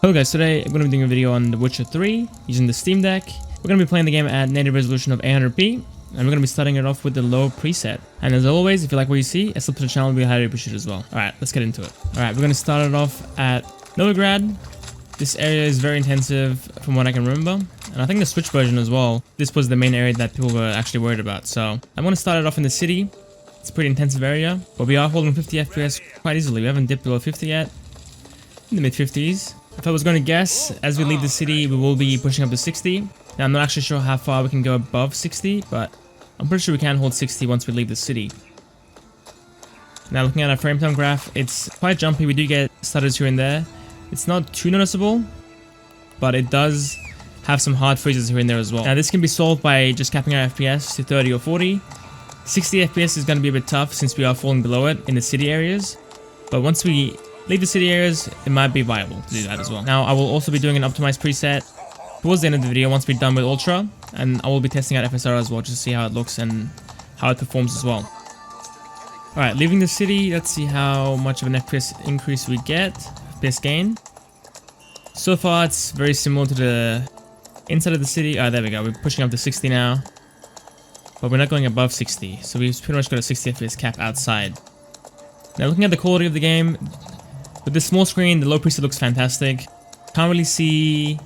Hello guys, today I'm going to be doing a video on The Witcher 3 using the Steam Deck. We're going to be playing the game at native resolution of 800p, and we're going to be starting it off with the low preset. And as always, if you like what you see, a sub to the channel will be highly appreciated as well. Alright, let's get into it. Alright, we're going to start it off at Novigrad. This area is very intensive from what I can remember, and I think the Switch version as well, this was the main area that people were actually worried about. So I'm going to start it off in the city. It's a pretty intensive area, but we are holding 50 FPS quite easily. We haven't dipped below 50 yet, in the mid 50s. If I was going to guess, as we leave the city, we will be pushing up to 60. Now, I'm not actually sure how far we can go above 60, but I'm pretty sure we can hold 60 once we leave the city. Now, looking at our frame time graph, it's quite jumpy. We do get stutters here and there. It's not too noticeable, but it does have some hard freezes here and there as well. Now, this can be solved by just capping our FPS to 30 or 40. 60 FPS is going to be a bit tough since we are falling below it in the city areas, but once we leave the city areas, it might be viable to do that as well. Now, I will also be doing an optimized preset towards the end of the video once we're done with Ultra, and I will be testing out FSR as well just to see how it looks and how it performs as well. Alright, leaving the city, let's see how much of an FPS increase we get, FPS gain. So far, it's very similar to the inside of the city. There we go, we're pushing up to 60 now, but we're not going above 60, so we've pretty much got a 60 FPS cap outside. Now, looking at the quality of the game, with this small screen, the low preset looks fantastic. Can't really see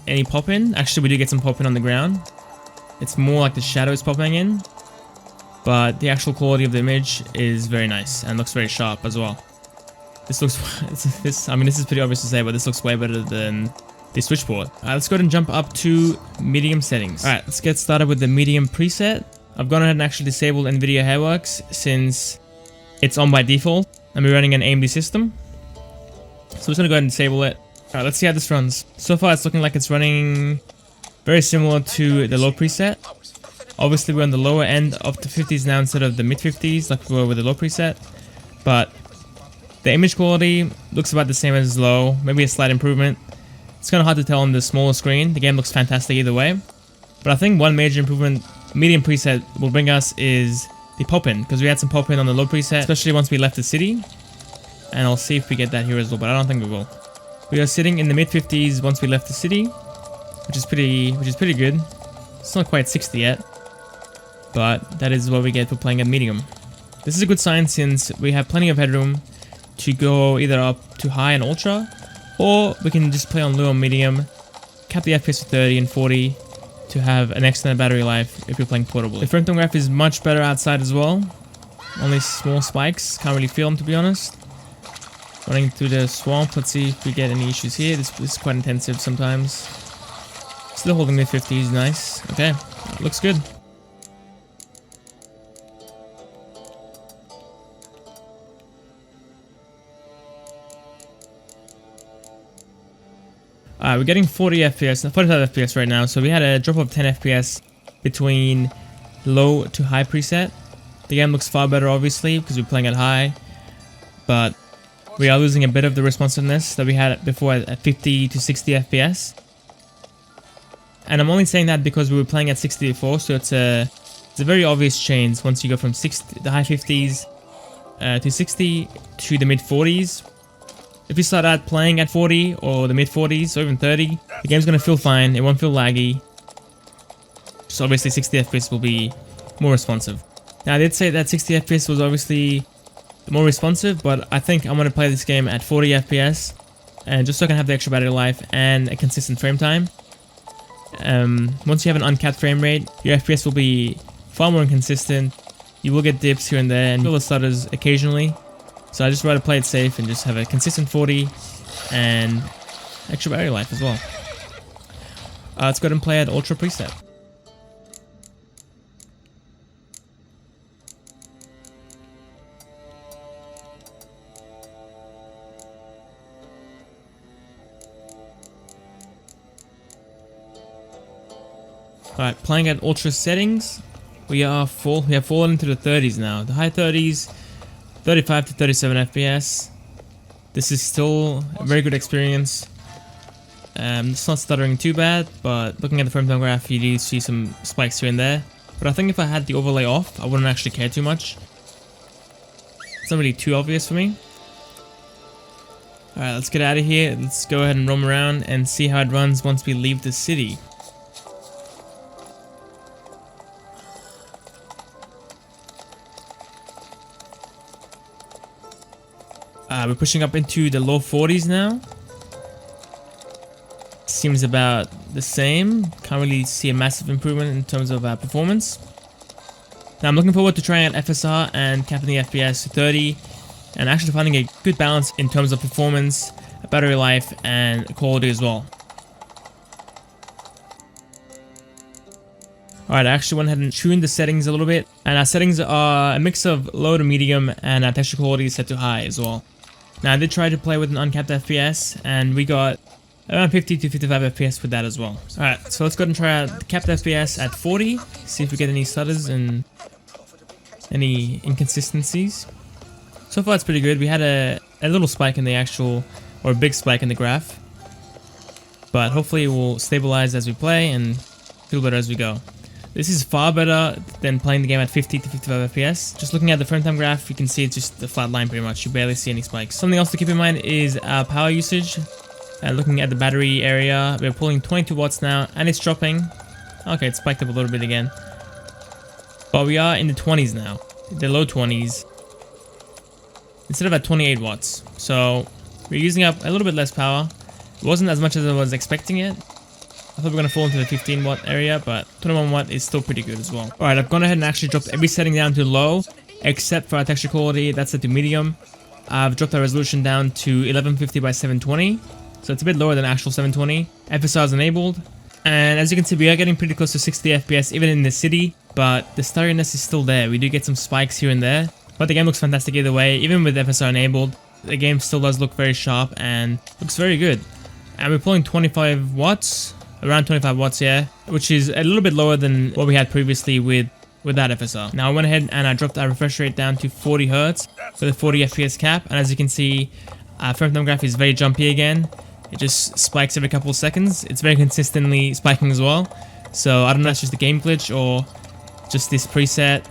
any pop-in. Actually, we do get some pop-in on the ground. It's more like the shadows popping in. But the actual quality of the image is very nice and looks very sharp as well. This looks... this is pretty obvious to say, but this looks way better than the switchboard. Alright, let's go ahead and jump up to medium settings. Alright, let's get started with the medium preset. I've gone ahead and actually disabled NVIDIA Hairworks since it's on by default. And we're running an AMD system. So I'm just going to go ahead and disable it. Alright, let's see how this runs. So far it's looking like it's running very similar to the low preset. Obviously we're on the lower end of the 50s now instead of the mid 50s like we were with the low preset. But the image quality looks about the same as low, maybe a slight improvement. It's kind of hard to tell on the smaller screen. The game looks fantastic either way. But I think one major improvement medium preset will bring us is the pop-in, because we had some pop-in on the low preset, especially once we left the city. And I'll see if we get that here as well, but I don't think we will. We are sitting in the mid 50s once we left the city, which is pretty good. It's not quite 60 yet, but that is what we get for playing at medium. This is a good sign since we have plenty of headroom to go either up to high and ultra, or we can just play on low and medium, cap the FPS to 30 and 40 to have an extended battery life if you're playing portable. The frame time graph is much better outside as well. Only small spikes, can't really feel them to be honest. Running through the swamp, let's see if we get any issues here. This is quite intensive sometimes. Still holding mid 50s, nice. Okay, looks good. We're getting 40 FPS, 45 FPS right now, so we had a drop of 10 FPS between low to high preset. The game looks far better obviously because we're playing at high, but we are losing a bit of the responsiveness that we had before at 50 to 60 FPS. And I'm only saying that because we were playing at 60 before, so it's a very obvious change once you go from the high 50s to 60 to the mid 40s. If you start out playing at 40 or the mid 40s or even 30, the game's going to feel fine, it won't feel laggy. So obviously 60 FPS will be more responsive. Now I did say that 60 FPS was obviously more responsive, but I think I'm going to play this game at 40 FPS, and just so I can have the extra battery life and a consistent frame time. Once you have an uncapped frame rate, your FPS will be far more inconsistent. You will get dips here and there and feel the stutters occasionally. So I just rather play it safe and just have a consistent 40 and extra battery life as well. Let's go ahead and play at Ultra preset. Alright, playing at Ultra settings, we have fallen into the 30s now. The high 30s, 35 to 37 FPS. This is still a very good experience. It's not stuttering too bad, but looking at the frame time graph, you do see some spikes here and there. But I think if I had the overlay off, I wouldn't actually care too much. It's not really too obvious for me. Alright, let's get out of here. Let's go ahead and roam around and see how it runs once we leave the city. We're pushing up into the low 40s now. Seems about the same. Can't really see a massive improvement in terms of performance. Now I'm looking forward to trying out FSR and capping the FPS to 30 and actually finding a good balance in terms of performance, battery life, and quality as well. Alright, I actually went ahead and tuned the settings a little bit, and our settings are a mix of low to medium, and our texture quality is set to high as well. Now I did try to play with an uncapped FPS, and we got around 50 to 55 FPS with that as well. Alright, so let's go ahead and try out the capped FPS at 40, see if we get any stutters and any inconsistencies. So far it's pretty good. We had a little spike in the actual, or a big spike in the graph, but hopefully it will stabilize as we play and feel better as we go. This is far better than playing the game at 50 to 55 FPS. Just looking at the frame time graph, you can see it's just a flat line pretty much. You barely see any spikes. Something else to keep in mind is our power usage. Looking at the battery area, we're pulling 22 watts now, and it's dropping. Okay, it spiked up a little bit again. But we are in the 20s now, the low 20s, instead of at 28 watts. So we're using up a little bit less power. It wasn't as much as I was expecting it. I thought we were going to fall into the 15 watt area, but 21 watt is still pretty good as well. Alright, I've gone ahead and actually dropped every setting down to low, except for our texture quality, that's set to medium. I've dropped our resolution down to 1150 by 720, so it's a bit lower than actual 720. FSR is enabled, and as you can see, we are getting pretty close to 60 FPS even in the city, but the stuttiness is still there. We do get some spikes here and there, but the game looks fantastic either way. Even with FSR enabled, the game still does look very sharp and looks very good. And we're pulling 25 watts. Around 25 watts, yeah, which is a little bit lower than what we had previously with that FSR. Now I went ahead and I dropped our refresh rate down to 40 Hz with a 40 FPS cap, and as you can see, our frame time graph is very jumpy again. It just spikes every couple of seconds. It's very consistently spiking as well. So I don't know if it's just a game glitch or just this preset,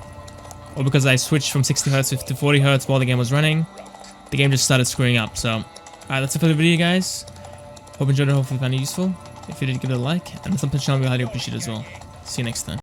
or because I switched from 60 Hz to 40 Hz while the game was running, the game just started screwing up. So alright, that's it for the video, guys. Hope you enjoyed it. Hopefully you found it useful. If you did, give it a like, and something the channel we highly appreciate as well. See you next time.